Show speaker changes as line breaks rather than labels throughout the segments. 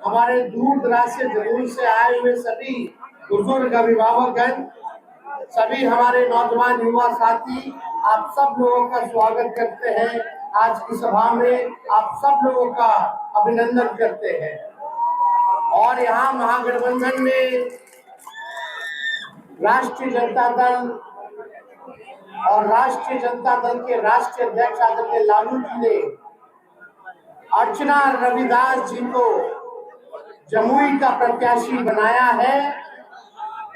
हमारे दूर दराज से जरूर से आए हुए सभी बुजुर्ग अभिभावकगण, सभी हमारे नौजवान युवा साथी, आप सब लोगों का स्वागत करते हैं। आज की सभा में आप सब लोगों का अभिनंदन करते हैं। और यहाँ महागठबंधन में राष्ट्रीय जनता दल और राष्ट्रीय जनता दल के राष्ट्रीय अध्यक्ष आदरणीय लालू जी ने अर्चना रविदास जी को जमुई का प्रत्याशी बनाया है।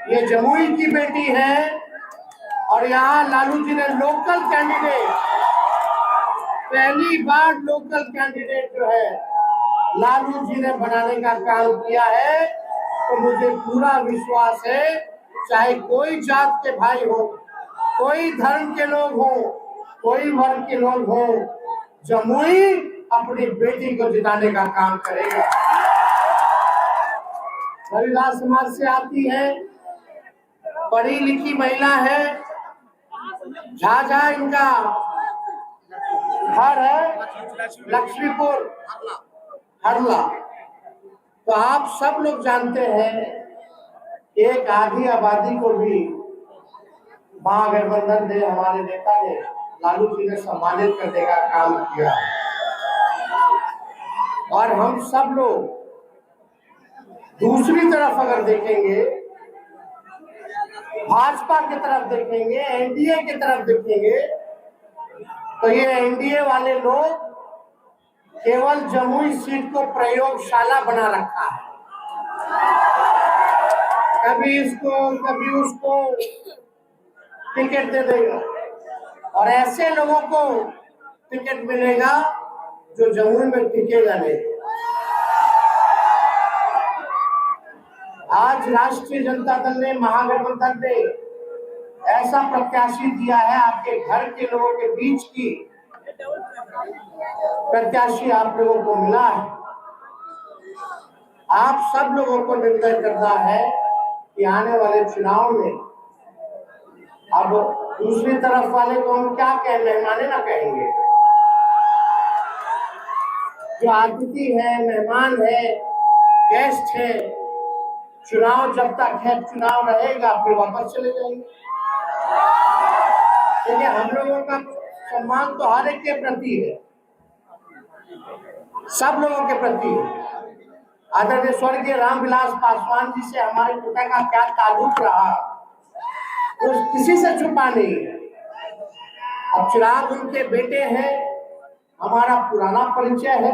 ये जमुई की बेटी है और यहाँ लालू जी ने लोकल कैंडिडेट, पहली बार लोकल कैंडिडेट जो है लालू जी ने बनाने का काम किया है। तो मुझे पूरा विश्वास है, चाहे कोई जात के भाई हो, कोई धर्म के लोग हो, कोई वर्ग के लोग हो, जमुई अपनी बेटी को जिताने का काम करेगा। रविदास समाज से आती है, पढ़ी लिखी महिला है, झाझा इनका घर है, लक्ष्मीपुर हरला। तो आप सब लोग जानते हैं, एक आधी आबादी को भी महागठबंधन ने, हमारे नेता ने, लालू जी ने सम्मानित करने का काम किया। और हम सब लोग दूसरी तरफ अगर देखेंगे, भाजपा की तरफ देखेंगे, एनडीए की तरफ देखेंगे, तो ये एनडीए वाले लोग केवल जमुई सीट को प्रयोगशाला बना रखा है। कभी इसको कभी उसको टिकट दे देगा और ऐसे लोगों को टिकट मिलेगा जो जमुई में टिकेगा नहीं। आज राष्ट्रीय जनता दल ने, महागठबंधन ने ऐसा प्रत्याशी दिया है, आपके घर के लोगों के बीच की प्रत्याशी आप लोगों को मिला है। आप सब लोगों को निर्णय करना है कि आने वाले चुनाव में, अब दूसरी तरफ वाले को हम क्या कहें, मेहमाने ना कहेंगे, जो अतिथि है, मेहमान है, गेस्ट है, चुनाव जब तक है, चुनाव रहेगा, फिर वापस चले जाएंगे। देखिए, हम लोगों का सम्मान तो हर एक के प्रति है, सब लोगों के प्रति है। आदरणीय स्वर्गीय रामविलास पासवान जी से हमारे पिता का क्या ताल्लुक रहा, वो किसी से छुपा नहीं है। अब चिराग उनके बेटे हैं, हमारा पुराना परिचय है,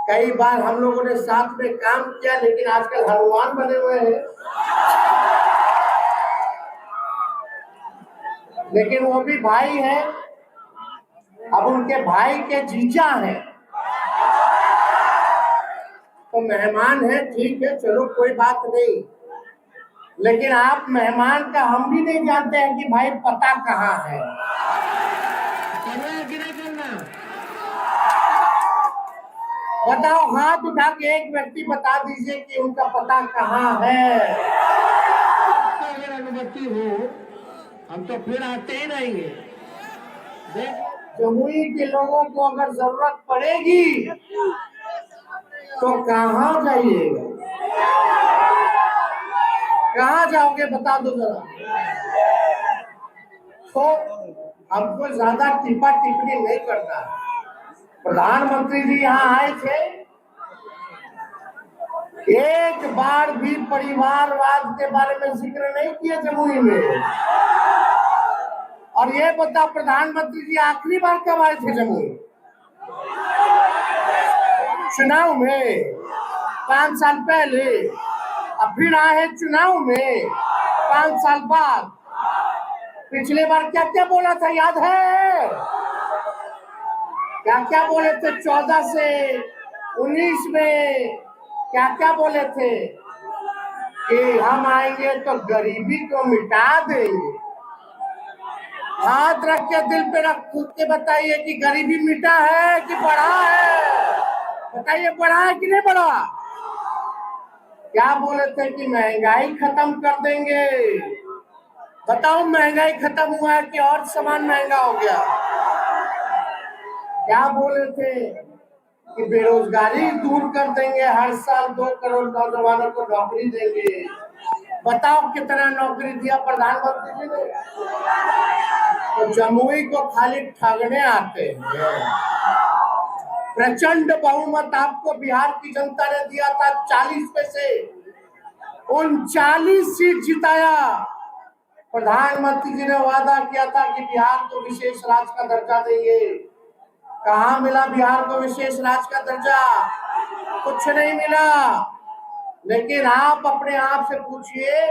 कई बार हम लोगों ने साथ में काम किया, लेकिन आजकल हनुमान बने हुए हैं। लेकिन वो भी भाई है, अब उनके भाई के जीजा हैं, तो मेहमान है, ठीक है, चलो कोई बात नहीं। लेकिन आप मेहमान का हम भी नहीं जानते हैं कि भाई पता कहाँ है। बताओ, हाथ उठा के एक व्यक्ति बता दीजिए कि उनका पता कहाँ है। अगर अनुमति हो हम तो फिर आते ही रहेंगे। जमुई के लोगों को अगर जरूरत पड़ेगी तो कहाँ जाइएगा, कहाँ जाओगे, बता दो जरा। तो हमको ज्यादा टिप्पा टिप्पणी नहीं करना है। प्रधानमंत्री जी यहाँ आए थे, एक बार भी परिवारवाद के बारे में जिक्र नहीं किया जमुई में। और ये बता, प्रधानमंत्री जी आखिरी बार कब आए थे जमुई? चुनाव में 5 साल पहले, अब फिर आए हैं चुनाव में 5 साल बाद। पिछले बार क्या क्या बोला था, याद है? क्या क्या बोले थे? 14 से 19 में क्या क्या बोले थे कि हम आएंगे तो गरीबी को मिटा देंगे। हाथ रख के दिल पे रख के बताइए कि गरीबी मिटा है कि बढ़ा है? बताइए, बढ़ा है कि नहीं बढ़ा? क्या बोले थे कि महंगाई खत्म कर देंगे। बताओ, महंगाई खत्म हुआ है कि और सामान महंगा हो गया? क्या बोले थे कि बेरोजगारी दूर कर देंगे, हर साल 2 करोड़ नौजवानों को नौकरी देंगे। बताओ कितना नौकरी दिया प्रधानमंत्री जी ने? तो जमुई को खाली ठगने आते हैं। प्रचंड बहुमत आपको बिहार की जनता ने दिया था, 40 में से 39 सीट जिताया। प्रधानमंत्री जी ने वादा किया था कि बिहार को विशेष राज्य का दर्जा देंगे। कहाँ मिला बिहार को विशेष राज्य का दर्जा? कुछ नहीं मिला। लेकिन आप अपने आप से पूछिए,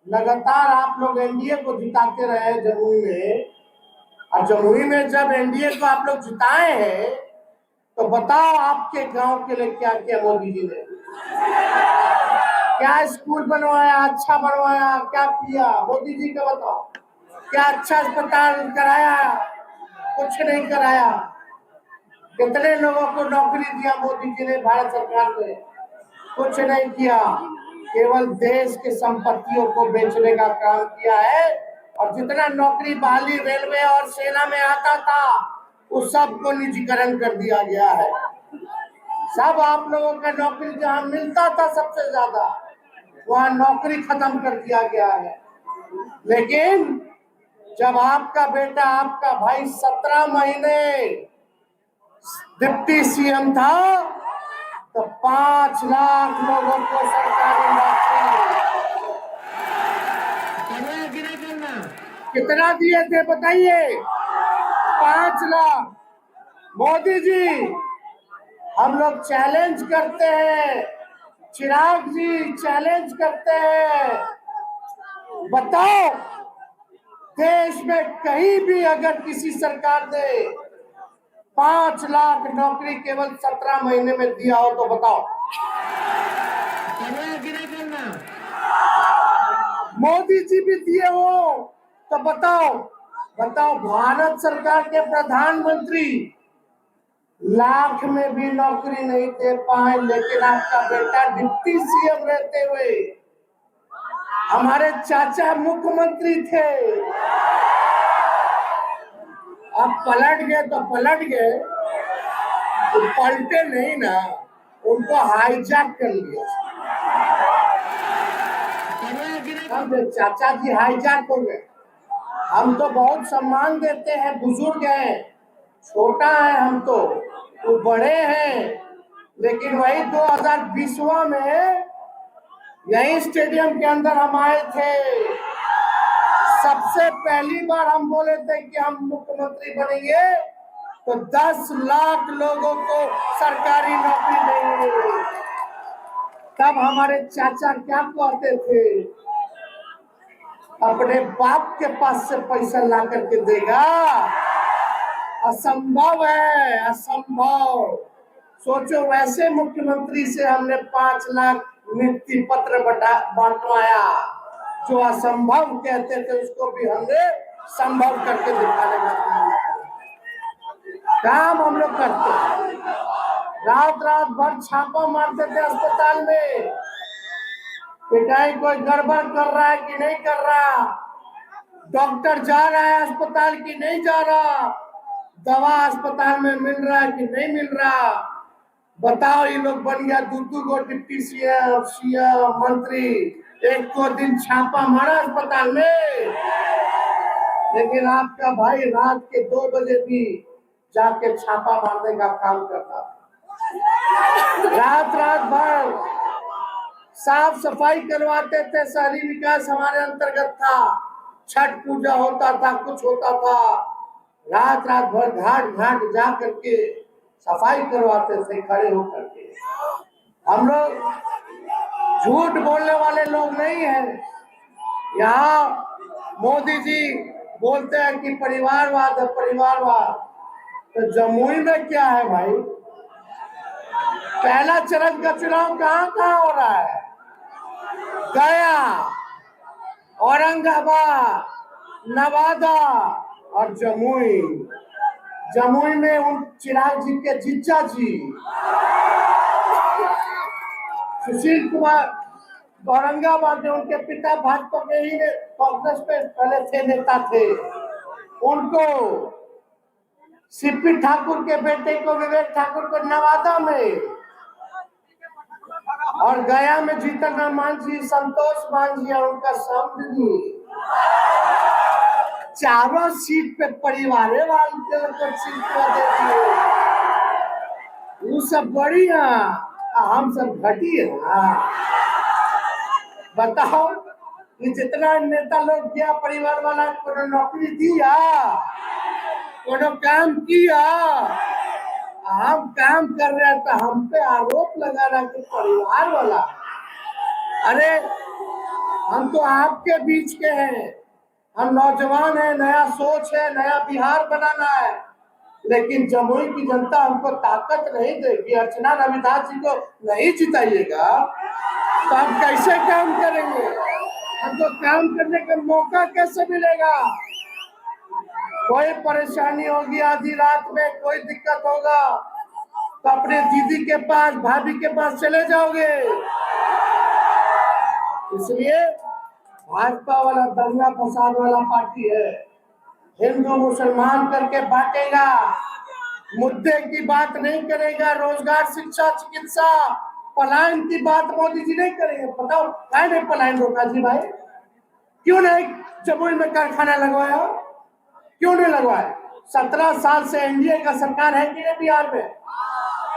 लगातार आप लोग एनडीए को जिताते रहे जमुई में, और जमुई में जब एनडीए को आप लोग जिताए हैं तो बताओ आपके गांव के लिए क्या किया मोदी जी ने? क्या स्कूल बनवाया, अच्छा बनवाया, क्या किया मोदी जी का बताओ? क्या अच्छा अस्पताल कराया? कुछ नहीं कराया। कितने लोगों को नौकरी दिया मोदी जी ने, भारत सरकार ने? कुछ नहीं किया। केवल देश के संपत्तियों को बेचने का काम किया है, और जितना नौकरी बहाली रेलवे और सेना में आता था उस सब को निजीकरण कर दिया गया है। सब आप लोगों का नौकरी जहां मिलता था सबसे ज्यादा, वहां नौकरी खत्म कर दिया गया है। लेकिन जब आपका बेटा, आपका भाई 17 महीने डिप्टी सीएम था तो 5 लाख लोगों को सरकारी नौकरी। कितना दिए थे बताइए? 5 लाख। मोदी जी, हम लोग चैलेंज करते हैं, चिराग जी चैलेंज करते हैं, बताओ देश में कहीं भी अगर किसी सरकार ने 5 लाख नौकरी केवल 17 महीने में दिया हो तो बताओ? मोदी जी भी दिए हो तो बताओ? बताओ, भारत सरकार के प्रधानमंत्री लाख में भी नौकरी नहीं दे पाए, लेकिन आपका बेटा डिप्टी सीएम रहते हुए, हमारे चाचा मुख्यमंत्री थे, अब पलट गए तो पलट गए, तो पलटे नहीं ना, उनको हाईजैक कर लिया। चाचा जी हाईजैक हो गए। हम तो बहुत सम्मान देते हैं, बुजुर्ग हैं, छोटा है हम तो, वो बड़े हैं, लेकिन वही 2020 में यही स्टेडियम के अंदर हम आए थे। सबसे पहली बार हम बोले थे कि हम मुख्यमंत्री बनेंगे तो 10 लाख लोगों को सरकारी नौकरी देंगे। तब हमारे चाचा क्या कहते थे? अपने बाप के पास से पैसा ला करके देगा? असंभव है, असंभव। सोचो, वैसे मुख्यमंत्री से हमने 5 लाख नियुक्ति पत्र बांटवाया। जो असंभव कहते थे उसको भी हमने संभव करके दिखाने का काम हम लोग करते हैं। रात रात भर छापा मारते थे अस्पताल में, पिटाई कोई गड़बड़ कर रहा है कि नहीं कर रहा, डॉक्टर जा रहा है अस्पताल की नहीं जा रहा, दवा अस्पताल में मिल रहा है कि नहीं मिल रहा। बताओ, ये लोग बन गया 2-2 गो डिप्टी सीएम मंत्री, एक को दिन छापा मारा अस्पताल में। लेकिन आपका भाई रात के 2 बजे भी जाके छापा मारने का काम करता, रात रात भर साफ सफाई करवाते थे। शहरी विकास हमारे अंतर्गत था, छठ पूजा होता था, कुछ होता था, रात रात भर घाट घाट जा करके सफाई करवाते थे खड़े होकर के। हम लोग झूठ बोलने वाले लोग नहीं हैं। यहाँ मोदी जी बोलते हैं कि परिवारवाद है, परिवारवाद, तो जमुई में क्या है भाई? पहला चरण का चुनाव कहाँ कहाँ हो रहा है? गया, औरंगाबाद, नवादा और जमुई। जमुई में उन चिराग जी के जीजा जी सुशील कुमार, औरंगाबाद में उनके पिता भाजपा के ही कांग्रेस पे पहले थे, नेता थे, उनको सीपी ठाकुर के बेटे को, विवेक ठाकुर को नवादा में, और गया में जीतन राम मांझी, संतोष मांझी और उनका समधी, चारों सीट पे परिवार वाले को सीट दे दिए। वो सब बढ़िया, हम सब घटिया। बताओ कि जितना नेता लोग किया परिवार वाला को नौकरी दिया, कोनो काम किया, हम काम कर रहे हैं तो हम पे आरोप लगा रहा कि परिवार वाला। अरे हम तो आपके बीच के हैं, हम नौजवान हैं, नया सोच है, नया बिहार बनाना है, लेकिन जमुई की जनता हमको ताकत नहीं देगी। अर्चना रविदास जी को नहीं जिताइएगा तो हम कैसे काम करेंगे? हमको काम करने का मौका कैसे मिलेगा? कोई परेशानी होगी आधी रात में, कोई दिक्कत होगा तो अपने दीदी के पास, भाभी के पास चले जाओगे। इसलिए भाजपा वाला दंगा फसाद वाला पार्टी है, हिंदू मुसलमान करके बांटेगा, मुद्दे की बात नहीं करेगा, रोजगार, शिक्षा, चिकित्सा, पलायन की बात मोदी जी नहीं करेंगे। बताओ क्या नहीं पलायन रोका जी भाई? क्यों नहीं जमुई में कारखाना लगवाया? क्यों नहीं लगवाया? 17 साल से एनडीए का सरकार है कि नहीं बिहार में,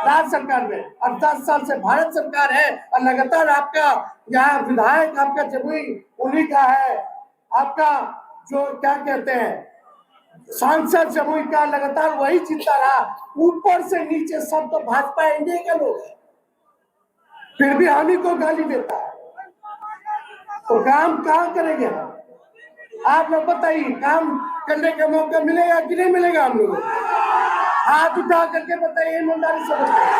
राज्य सरकार में, और 10 साल से भारत सरकार है, और लगातार आपका यहाँ विधायक आपका जमुई उन्हीं का है, आपका जो क्या कहते हैं सांसद जमुई का लगातार वही जीतता रहा। ऊपर से नीचे सब तो भाजपा एनडीए के लोग हैं, फिर भी हम ही को गाली देता है। तो काम कहाँ करेंगे हम? आप लोग बताइए, काम करने का मौका मिलेगा कि नहीं मिलेगा? हम लोग हाथ उठा करके बताइए, ईमानदारी से बताइए।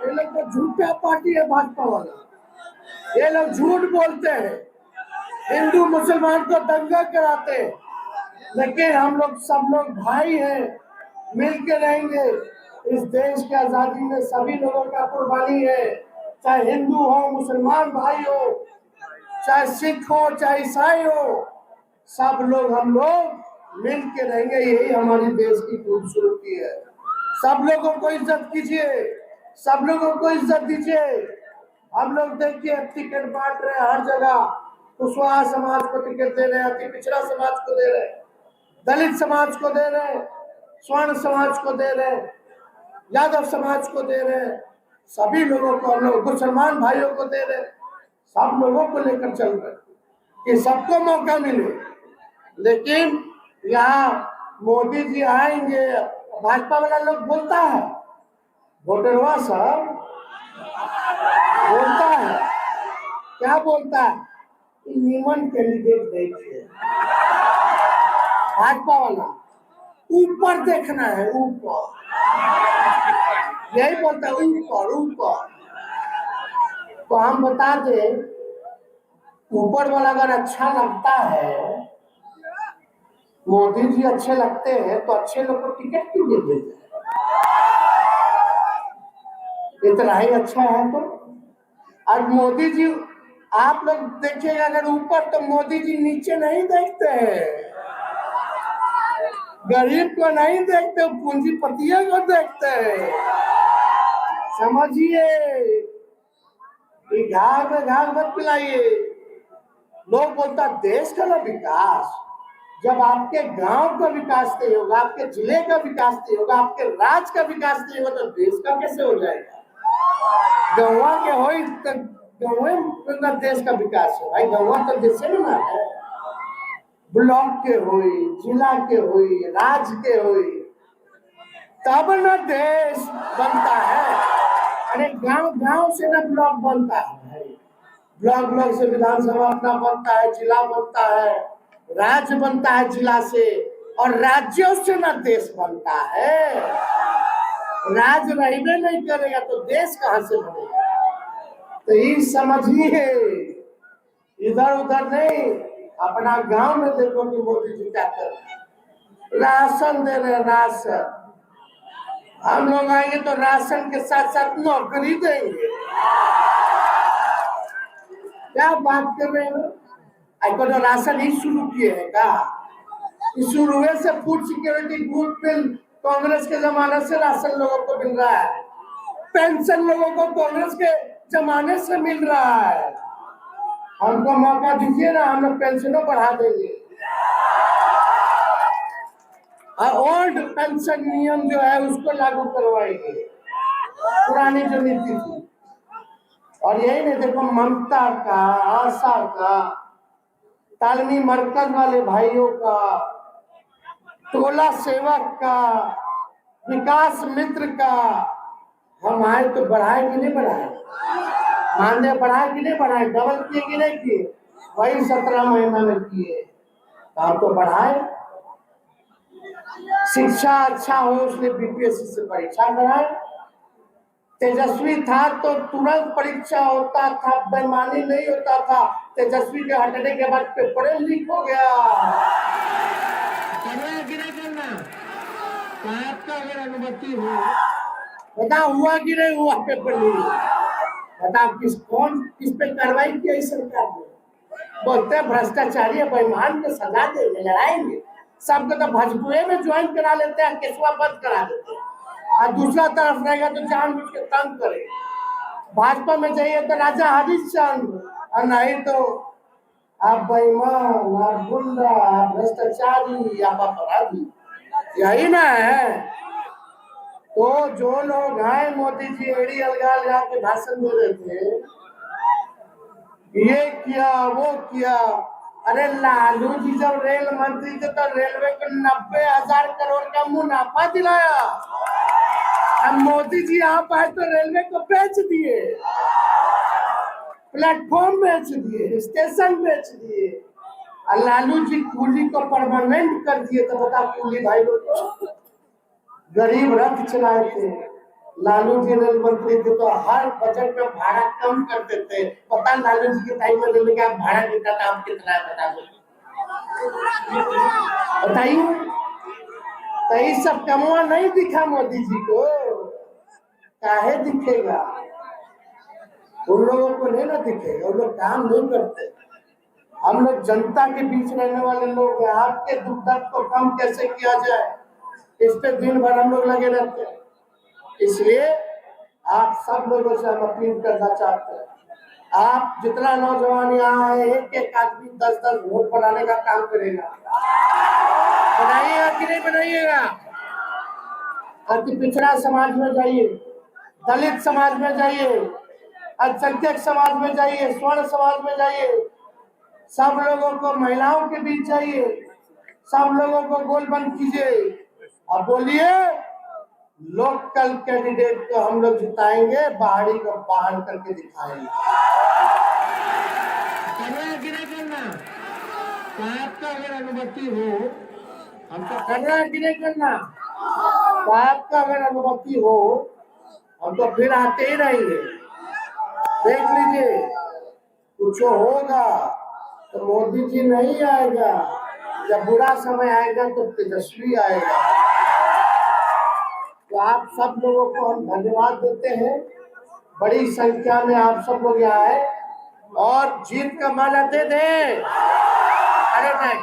ये लोग तो झूठा पार्टी है भाजपा वाला, ये लोग झूठ बोलते हैं, हिंदू मुसलमान को दंगा कराते हैं, लेकिन हम लोग सब लोग भाई हैं, मिलकर रहेंगे। इस देश की आजादी में सभी लोगों का कुर्बानी है, चाहे हिंदू हो, मुसलमान भाई हो, चाहे सिख हो, चाहे ईसाई हो, सब लोग हम लोग मिल के रहेंगे। यही हमारी देश की खूबसूरती है। सब लोगों को इज्जत कीजिए, सब लोगों को इज्जत दीजिए। हम लोग देखिए टिकट बांट रहे हैं हर जगह, कुशवाहा समाज को टिकट दे रहे हैं, अति पिछड़ा समाज को दे रहे हैं, दलित समाज को दे रहे हैं, स्वर्ण समाज को दे रहे हैं, यादव समाज को दे रहे हैं, सभी लोगों को हम लोग, मुसलमान भाइयों को दे रहे हैं, सब लोगों को लेकर चल रहे हैं कि सबको मौका मिले। लेकिन यहाँ मोदी जी आएंगे, भाजपा वाला लोग बोलता है, वोटरवा सब बोलता है, क्या बोलता है? नीमन कैंडिडेट देखिए, भाजपा वाला ऊपर देखना है, ऊपर, यही बोलता है, ऊपर ऊपर। तो हम बता दें, ऊपर वाला अगर अच्छा लगता है, मोदी जी अच्छे लगते हैं, तो अच्छे लोग को टिकट क्यों दे देते हैं? इतना ही अच्छा है तो। और मोदी जी, आप लोग देखिएगा अगर ऊपर, तो मोदी जी नीचे नहीं देखते हैं, गरीब को नहीं देखते, पूंजीपतियों को देखते हैं। समझिए, घाघ में घाघ मत पिलाइए। लोग बोलता देश का ना विकास, जब आपके गांव का विकास नहीं होगा, आपके जिले का विकास नहीं होगा, आपके राज्य का विकास नहीं होगा, तो देश का कैसे हो जाएगा? गौवा के हो तो गौवे में देश का विकास है भाई, गौवा तो देश में ना है। ब्लॉक के होई, जिला के होई, राज्य के होई, तब न देश बनता है। अरे गांव गांव से ना ब्लॉक बनता है, ब्लॉक ब्लॉक से विधानसभा अपना बनता है, जिला बनता है, राज्य बनता है जिला से, और राज्यों से ना देश बनता है। राज्य रहने नहीं करेगा तो देश कहां से बनेगा? तो ये समझिए, इधर उधर नहीं, अपना गांव में देखो कि मोदी जी क्या कर रहे हैं, राशन दे रहे हैं, राशन। हम लोग आएंगे तो राशन के साथ साथ नौकरी देंगे। क्या बात कर रहे हो? आपको तो राशन ही शुरू किए हैं क्या? शुरू से food security group bill Congress के जमाने से राशन लोगों को मिल रहा है, पेंशन लोगों को कांग्रेस के जमाने से मिल रहा है। हमको मौका दीजिए ना, हम लोग पेंशनों बढ़ा देंगे। ओल्ड पेंशन नियम जो है उसको लागू करवाएंगे, पुरानी जो नीति थी। और यही नहीं, देखो ममता का, आशा का, तालमी मरकज वाले भाइयों का, टोला सेवक का, विकास मित्र का, हम आए तो बढ़ाए कि नहीं बढ़ाए? मानदेय बढ़ाए कि नहीं बढ़ाए? डबल किए कि नहीं किए? वही 17 महीना में किए, हम तो बढ़ाए। शिक्षा अच्छा हो इसलिए बीपीएससी से परीक्षा कराए। तेजस्वी था तो तुरंत परीक्षा होता था, बेईमानी नहीं होता था। तेजस्वी के हटने के बाद पेपर लीक हो गया। करना कि नहीं करना? आपका अगर अनुमति हो, बता हुआ कि नहीं हुआ पेपर लीक? बताओ किस पे कार्रवाई की है सरकार ने? बोलते भ्रष्टाचारी बेईमान को सजा देंगे, लड़ाएंगे। सबको तो भजपुरे में ज्वाइन करा लेते हैं, केसवा बंद करा देते हैं, और दूसरा तरफ रहेगा तो जानबूझ के तंग करे। भाजपा में जाइए तो राजा हरिश्चंद्र, और नहीं तो आप बेईमान, आप गुंडा, आप भ्रष्टाचारी, आप अपराधी, यही ना है। तो जो लोग हैं, मोदी जी एड़ी अलगा लगा के भाषण दे रहे थे, ये किया वो किया। अरे लालू जी जब रेल मंत्री थे तो रेलवे को 90,000 करोड़ का मुनाफा दिलाया। अब मोदी जी यहाँ आए तो रेलवे को बेच दिए, प्लेटफॉर्म बेच दिए, स्टेशन बेच दिए, और लालू जी कूली को परमानेंट कर दिए। तो बता, कूली भाई लोग गरीब रथ चलाए थे। लालू जी रेल मंत्री थे तो हर बजट में भाड़ा कम कर देते। पता लालू जी के टाइम में रेलवे का भाड़ा कितना था, आप कितना है बता दो, बताइए। तो ये सब कमवा नहीं दिखा मोदी जी को, काहे दिखेगा? उन लोगों को नहीं ना दिखेगा, उन लोग काम नहीं करते। हम लोग जनता के बीच रहने वाले लोग हैं। आपके दुख दर्द को कम कैसे किया जाए, इस पे दिन भर हम लोग लगे रहते हैं। इसलिए आप सब लोगों से हम अपील करना चाहते हैं, आप जितना नौजवान यहाँ है, एक एक आदमी 10-10 वोट बनाने का काम करेगा। बनाइएगा कि नहीं बनाइएगा? अति पिछड़ा समाज में जाइए, दलित समाज में जाइए, अल्पसंख्यक समाज में जाइए, स्वर्ण समाज में जाइए, सब लोगों को, महिलाओं के बीच जाइए, सब लोगों को गोल बंद कीजिए और बोलिए लोकल कैंडिडेट को हम लोग जिताएंगे, बाहरी को बाहर करके दिखाएंगे। करना कि नहीं करना? आपका अगर अनुमति हो, हमको करना कि नहीं करना? आपका अगर अनुमति हो, हम तो फिर आते ही रहेंगे। देख लीजिए, कुछ होगा तो मोदी जी नहीं आएगा, जब बुरा समय आएगा तो तेजस्वी आएगा। तो आप सब लोगों को हम धन्यवाद देते हैं, बड़ी संख्या में आप सब लोग यहाँ आए और जीत का माला दे दे। अरे नहीं,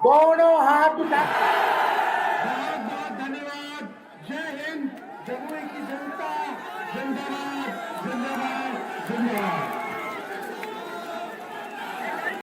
दोनों हाथ उठा।